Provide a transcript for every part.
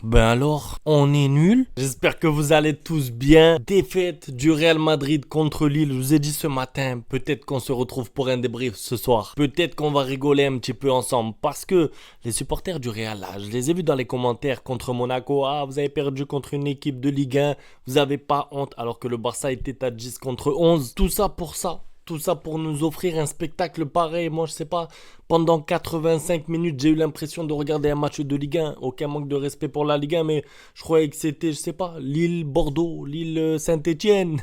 Ben alors, on est nul. J'espère que vous allez tous bien. Défaite du Real Madrid contre Lille. Je vous ai dit ce matin, peut-être qu'on se retrouve pour un débrief ce soir. Peut-être qu'on va rigoler un petit peu ensemble. Parce que les supporters du Real, là, je les ai vus dans les commentaires contre Monaco. Ah, vous avez perdu contre une équipe de Ligue 1. Vous avez pas honte. Alors que le Barça était à 10 contre 11. Tout ça pour ça. Tout ça pour nous offrir un spectacle pareil. Moi, je sais pas, pendant 85 minutes, j'ai eu l'impression de regarder un match de Ligue 1. Aucun manque de respect pour la Ligue 1, mais je croyais que c'était, je sais pas, Lille-Bordeaux, Lille-Saint-Étienne.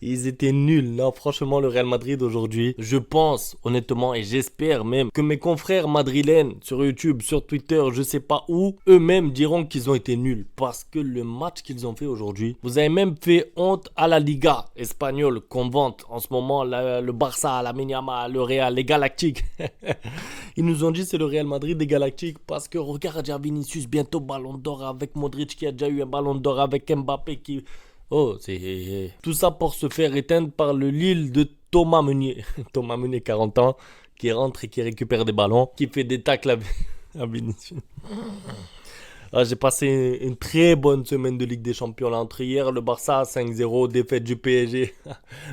Ils étaient nuls. Non, franchement, le Real Madrid aujourd'hui, je pense honnêtement et j'espère même que mes confrères madrilènes sur YouTube, sur Twitter, je sais pas où, eux-mêmes diront qu'ils ont été nuls. Parce que le match qu'ils ont fait aujourd'hui, vous avez même fait honte à la Liga espagnole qu'on vante en ce moment, le Barça, la Miñama, le Real, les Galactiques. Ils nous ont dit c'est le Real Madrid des Galactiques parce que regarde, il y a Vinicius bientôt Ballon d'Or avec Modric qui a déjà eu un Ballon d'Or avec Mbappé qui... Oh, c'est tout ça pour se faire éteindre par le Lille de Thomas Meunier. Thomas Meunier, 40 ans, qui rentre et qui récupère des ballons, qui fait des tacles à Vinicius. Ah, j'ai passé une très bonne semaine de Ligue des Champions là. Entre hier, le Barça 5-0, défaite du PSG.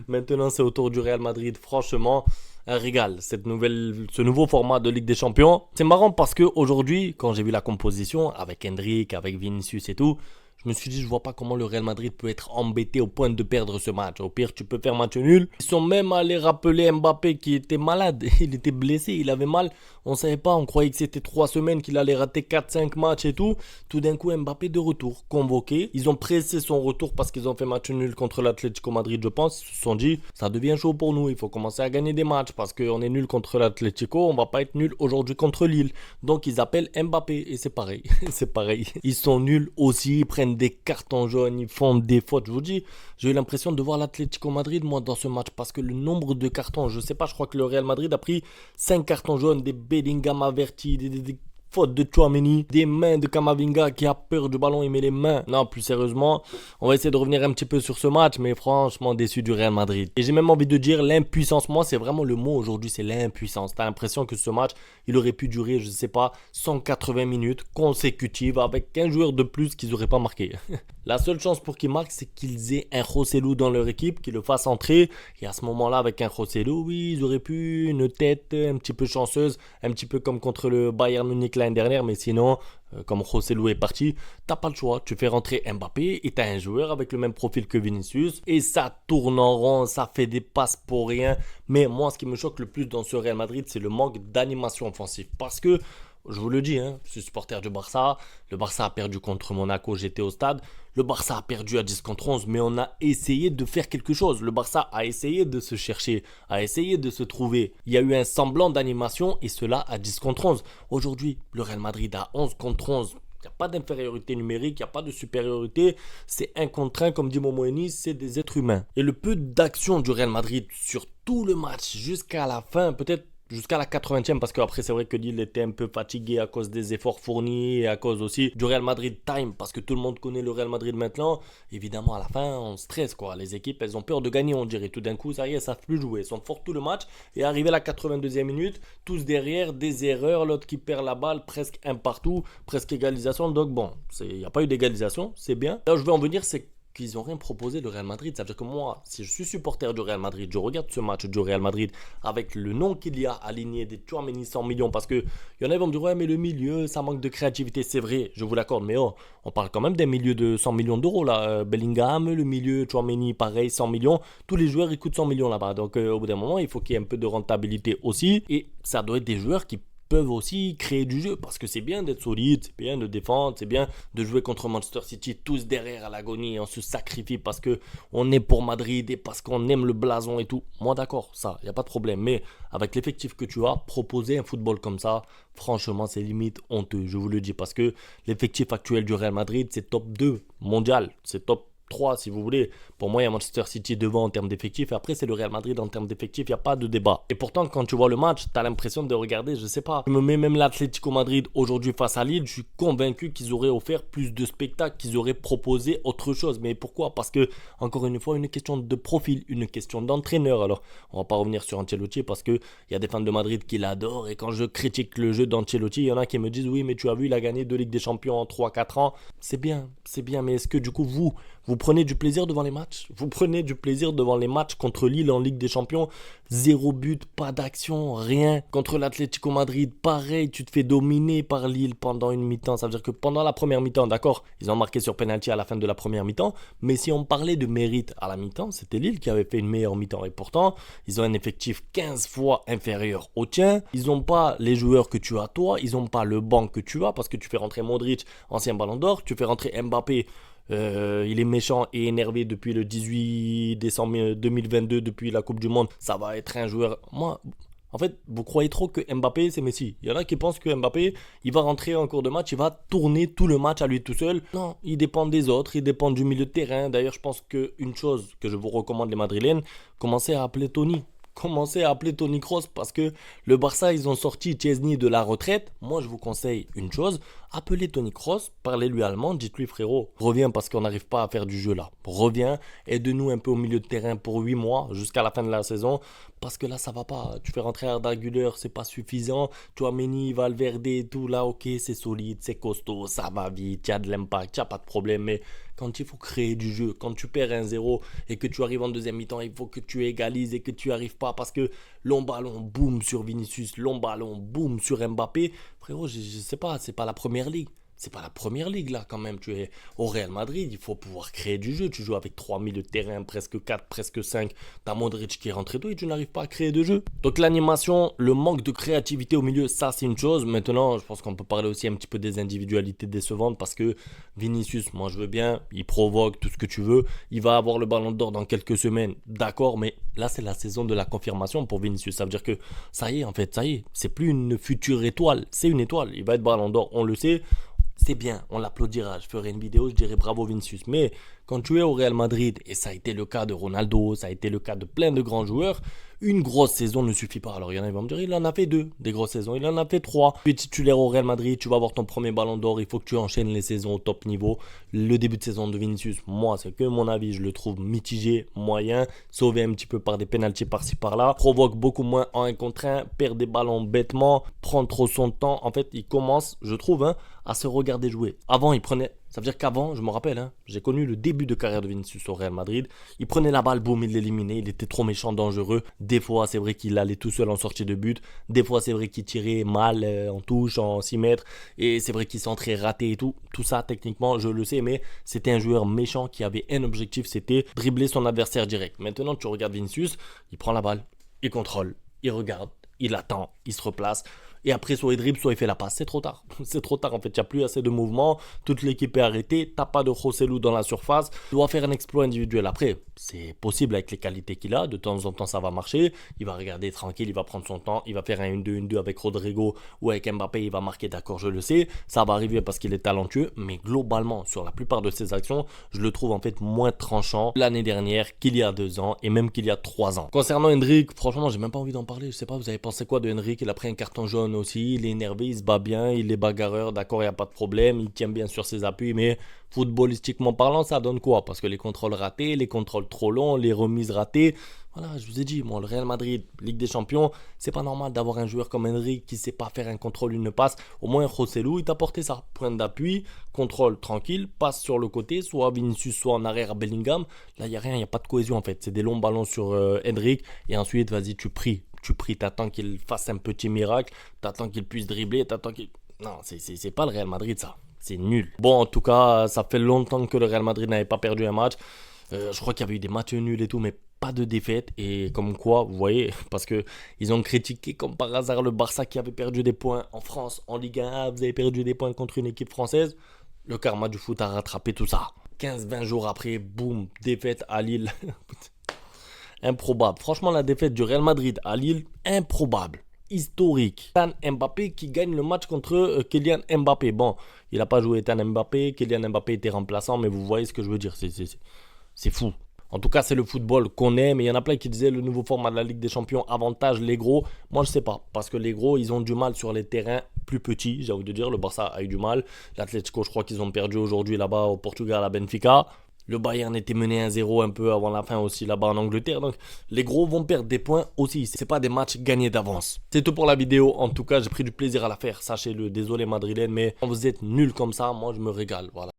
Maintenant, c'est au tour du Real Madrid. Franchement, un régal, ce nouveau format de Ligue des Champions. C'est marrant parce que aujourd'hui, quand j'ai vu la composition avec Endrick, avec Vinicius et tout, je me suis dit, je vois pas comment le Real Madrid peut être embêté au point de perdre ce match. Au pire, tu peux faire match nul. Ils sont même allés rappeler Mbappé qui était malade. Il était blessé, il avait mal. On savait pas, on croyait que c'était 3 semaines qu'il allait rater 4-5 matchs et tout. Tout d'un coup, Mbappé de retour, convoqué. Ils ont pressé son retour parce qu'ils ont fait match nul contre l'Atlético Madrid, je pense. Ils se sont dit, ça devient chaud pour nous. Il faut commencer à gagner des matchs parce qu'on est nul contre l'Atlético. On va pas être nul aujourd'hui contre Lille. Donc, ils appellent Mbappé et c'est pareil. C'est pareil. Ils sont nuls aussi. Ils prennent des cartons jaunes, ils font des fautes. Je vous dis, j'ai eu l'impression de voir l'Atlético Madrid, moi, dans ce match, parce que le nombre de cartons, je sais pas, je crois que le Real Madrid a pris 5 cartons jaunes, des Bellingham avertis, des fautes de Tchouaméni, des mains de Camavinga qui a peur du ballon, il met les mains. Non, plus sérieusement, on va essayer de revenir un petit peu sur ce match, mais franchement déçu du Real Madrid. Et j'ai même envie de dire l'impuissance. Moi, c'est vraiment le mot aujourd'hui, c'est l'impuissance. T'as l'impression que ce match, il aurait pu durer, je sais pas, 180 minutes consécutives avec un joueur de plus qu'ils auraient pas marqué. La seule chance pour qu'ils marquent, c'est qu'ils aient un Joselu dans leur équipe, qui le fasse entrer. Et à ce moment-là, avec un Joselu, oui, ils auraient pu une tête un petit peu chanceuse, un petit peu comme contre le Bayern Munich l'année dernière. Mais sinon, comme Joselu est parti, t'as pas le choix. Tu fais rentrer Mbappé et t'as un joueur avec le même profil que Vinicius. Et ça tourne en rond, ça fait des passes pour rien. Mais moi, ce qui me choque le plus dans ce Real Madrid, c'est le manque d'animation offensive. Parce que, je vous le dis, je suis supporter du Barça. Le Barça a perdu contre Monaco, j'étais au stade. Le Barça a perdu à 10 contre 11, mais on a essayé de faire quelque chose. Le Barça a essayé de se chercher, a essayé de se trouver. Il y a eu un semblant d'animation et cela à 10 contre 11. Aujourd'hui, le Real Madrid a 11 contre 11. Il n'y a pas d'infériorité numérique, il n'y a pas de supériorité. C'est un contre un, comme dit Momoeni, c'est des êtres humains. Et le peu d'action du Real Madrid sur tout le match jusqu'à la fin, peut-être jusqu'à la 80e, parce qu'après c'est vrai que Lille était un peu fatigué à cause des efforts fournis et à cause aussi du Real Madrid time, parce que tout le monde connaît le Real Madrid maintenant. Évidemment à la fin on stresse quoi, les équipes elles ont peur de gagner, on dirait. Tout d'un coup ça y est, elles savent plus jouer, elles sont fortes tout le match et arrivé à la 82e minute, tous derrière, des erreurs, l'autre qui perd la balle, presque un partout, presque égalisation. Donc bon, il n'y a pas eu d'égalisation, c'est bien. Là où je veux en venir, c'est qu'ils n'ont rien proposé le Real Madrid. Ça veut dire que moi, si je suis supporter du Real Madrid, je regarde ce match du Real Madrid avec le nom qu'il y a aligné des Tchouaméni 100 millions, parce que il y en a qui vont me dire ouais mais le milieu ça manque de créativité, c'est vrai, je vous l'accorde, mais oh, on parle quand même d'un milieu de 100 millions d'euros là. Bellingham, le milieu Tchouaméni pareil 100 millions, tous les joueurs ils coûtent 100 millions là-bas, donc au bout d'un moment il faut qu'il y ait un peu de rentabilité aussi, et ça doit être des joueurs qui peuvent aussi créer du jeu, parce que c'est bien d'être solide, c'est bien de défendre, c'est bien de jouer contre Manchester City tous derrière à l'agonie, on se sacrifie parce que on est pour Madrid et parce qu'on aime le blason et tout. Moi d'accord, ça, il n'y a pas de problème, mais avec l'effectif que tu as, proposer un football comme ça, franchement c'est limite honteux, je vous le dis, parce que l'effectif actuel du Real Madrid c'est top 2 mondial, c'est top 3 si vous voulez. Pour moi, il y a Manchester City devant en termes d'effectifs. Et après, c'est le Real Madrid en termes d'effectifs. Il n'y a pas de débat. Et pourtant, quand tu vois le match, tu as l'impression de regarder, je sais pas. Je me mets même l'Atlético Madrid aujourd'hui face à Lille. Je suis convaincu qu'ils auraient offert plus de spectacles, qu'ils auraient proposé autre chose. Mais pourquoi? Parce que, encore une fois, une question de profil, une question d'entraîneur. Alors, on va pas revenir sur Ancelotti parce qu'il y a des fans de Madrid qui l'adorent. Et quand je critique le jeu d'Ancelotti, il y en a qui me disent oui, mais tu as vu, il a gagné 2 Ligues des Champions en 3-4 ans. C'est bien, mais est-ce que du coup, vous prenez du plaisir devant les matchs? Vous prenez du plaisir devant les matchs contre Lille en Ligue des Champions? 0 but, pas d'action, rien. Contre l'Atlético Madrid, pareil, tu te fais dominer par Lille pendant une mi-temps. Ça veut dire que pendant la première mi-temps, d'accord, ils ont marqué sur penalty à la fin de la première mi-temps, mais si on parlait de mérite à la mi-temps, c'était Lille qui avait fait une meilleure mi-temps. Et pourtant, ils ont un effectif 15 fois inférieur au tien. Ils n'ont pas les joueurs que tu as toi, ils n'ont pas le banc que tu as, parce que tu fais rentrer Modric, ancien Ballon d'Or, tu fais rentrer Mbappé. Il est méchant et énervé depuis le 18 décembre 2022, depuis la Coupe du Monde. Ça va être un joueur... Moi, en fait, vous croyez trop que Mbappé, c'est Messi. Il y en a qui pensent que Mbappé, il va rentrer en cours de match, il va tourner tout le match à lui tout seul. Non, il dépend des autres, il dépend du milieu de terrain. D'ailleurs, je pense qu'une chose que je vous recommande les Madrilènes, commencez à appeler Tony. Commencez à appeler Tony Kroos parce que le Barça, ils ont sorti Chesney de la retraite. Moi, je vous conseille une chose. Appelez Tony Kroos, parlez-lui allemand, dites-lui frérot, reviens parce qu'on n'arrive pas à faire du jeu là. Reviens, aide-nous un peu au milieu de terrain pour 8 mois jusqu'à la fin de la saison parce que là, ça va pas. Tu fais rentrer Arda Güler, c'est pas suffisant. Meni, Valverde et tout là, ok, c'est solide, c'est costaud, ça va vite, il y a de l'impact, il n'y a pas de problème. Mais quand il faut créer du jeu, quand tu perds 1-0 et que tu arrives en deuxième mi-temps, il faut que tu égalises et que tu n'y arrives pas parce que long ballon, boum sur Vinicius, long ballon, boum sur Mbappé. Frérot, je sais pas, c'est pas la première ligue. C'est pas la première ligue là quand même. Tu es au Real Madrid, il faut pouvoir créer du jeu. Tu joues avec 3 milieux de terrain, presque 4, presque 5. T'as Modric qui est rentré toi et tu n'arrives pas à créer de jeu. Donc l'animation, le manque de créativité au milieu, ça c'est une chose. Maintenant, je pense qu'on peut parler aussi un petit peu des individualités décevantes parce que Vinicius, moi je veux bien, il provoque tout ce que tu veux. Il va avoir le ballon d'or dans quelques semaines, d'accord, mais là c'est la saison de la confirmation pour Vinicius. Ça veut dire que ça y est, en fait, ça y est. C'est plus une future étoile, c'est une étoile. Il va être ballon d'or, on le sait. C'est bien, on l'applaudira. Je ferai une vidéo, je dirai bravo Vinicius. Mais quand tu es au Real Madrid, et ça a été le cas de Ronaldo, ça a été le cas de plein de grands joueurs, une grosse saison ne suffit pas. Alors il y en a qui vont me dire, il en a fait 2 des grosses saisons, il en a fait 3. Tu es titulaire au Real Madrid, tu vas avoir ton premier ballon d'or, il faut que tu enchaînes les saisons au top niveau. Le début de saison de Vinicius, moi c'est que mon avis, je le trouve mitigé, moyen, sauvé un petit peu par des pénaltys par-ci par-là, provoque beaucoup moins en 1 contre 1, perd des ballons bêtement, prend trop son temps. En fait, il commence, je trouve, à se regarder jouer. Avant, il prenait... Ça veut dire qu'avant, je me rappelle, j'ai connu le début de carrière de Vinicius au Real Madrid. Il prenait la balle, boum, il l'éliminait. Il était trop méchant, dangereux. Des fois, c'est vrai qu'il allait tout seul en sortie de but. Des fois, c'est vrai qu'il tirait mal en touche, en 6 mètres. Et c'est vrai qu'il s'entrait raté et tout. Tout ça, techniquement, je le sais, mais c'était un joueur méchant qui avait un objectif, c'était dribbler son adversaire direct. Maintenant, tu regardes Vinicius, il prend la balle, il contrôle, il regarde, il attend, il se replace. Et après, soit il dribble, soit il fait la passe. C'est trop tard. C'est trop tard. En fait, il n'y a plus assez de mouvements. Toute l'équipe est arrêtée. T'as pas de Joselu dans la surface. Il doit faire un exploit individuel. Après, c'est possible avec les qualités qu'il a. De temps en temps, ça va marcher. Il va regarder tranquille. Il va prendre son temps. Il va faire un 1-2, 1-2 avec Rodrigo ou avec Mbappé. Il va marquer, d'accord, je le sais. Ça va arriver parce qu'il est talentueux. Mais globalement, sur la plupart de ses actions, je le trouve en fait moins tranchant l'année dernière qu'il y a 2 ans et même qu'il y a 3 ans. Concernant Endrick, franchement, j'ai même pas envie d'en parler. Je sais pas, vous avez pensé quoi de Endrick? Il a pris un carton jaune aussi, il est énervé, il se bat bien, il est bagarreur, d'accord, il n'y a pas de problème, il tient bien sur ses appuis, mais footballistiquement parlant, ça donne quoi? Parce que les contrôles ratés, les contrôles trop longs, les remises ratées, voilà, je vous ai dit, moi, le Real Madrid, Ligue des Champions, c'est pas normal d'avoir un joueur comme Henry qui sait pas faire un contrôle, une passe. Au moins, Joselu, il t'a porté ça. Point d'appui, contrôle tranquille, passe sur le côté, soit Vinicius, soit en arrière à Bellingham. Là, il n'y a rien, il n'y a pas de cohésion en fait. C'est des longs ballons sur Henry, et ensuite, vas-y, tu pries, t'attends qu'il fasse un petit miracle, t'attends qu'il puisse dribbler, t'attends qu'il... Non, c'est pas le Real Madrid ça, c'est nul. Bon, en tout cas, ça fait longtemps que le Real Madrid n'avait pas perdu un match. Je crois qu'il y avait eu des matchs nuls et tout, mais pas de défaite. Et comme quoi, vous voyez, parce que ils ont critiqué comme par hasard le Barça qui avait perdu des points en France, en Ligue 1. Ah, vous avez perdu des points contre une équipe française. Le karma du foot a rattrapé tout ça. 15-20 jours après, boum, défaite à Lille. Improbable. Franchement, la défaite du Real Madrid à Lille, improbable. Historique. Kylian Mbappé qui gagne le match contre Kylian Mbappé. Bon, il n'a pas joué Kylian Mbappé était remplaçant, mais vous voyez ce que je veux dire. C'est fou. En tout cas, c'est le football qu'on aime. Et il y en a plein qui disaient le nouveau format de la Ligue des Champions avantage les gros. Moi, je sais pas. Parce que les gros, ils ont du mal sur les terrains plus petits. J'ai envie de dire, le Barça a eu du mal. L'Atlético, je crois qu'ils ont perdu aujourd'hui là-bas au Portugal à Benfica. Le Bayern était mené 1-0 un peu avant la fin aussi là-bas en Angleterre. Donc les gros vont perdre des points aussi. C'est pas des matchs gagnés d'avance. C'est tout pour la vidéo. En tout cas, j'ai pris du plaisir à la faire. Sachez-le. Désolé Madrilène, mais quand vous êtes nuls comme ça, moi je me régale. Voilà.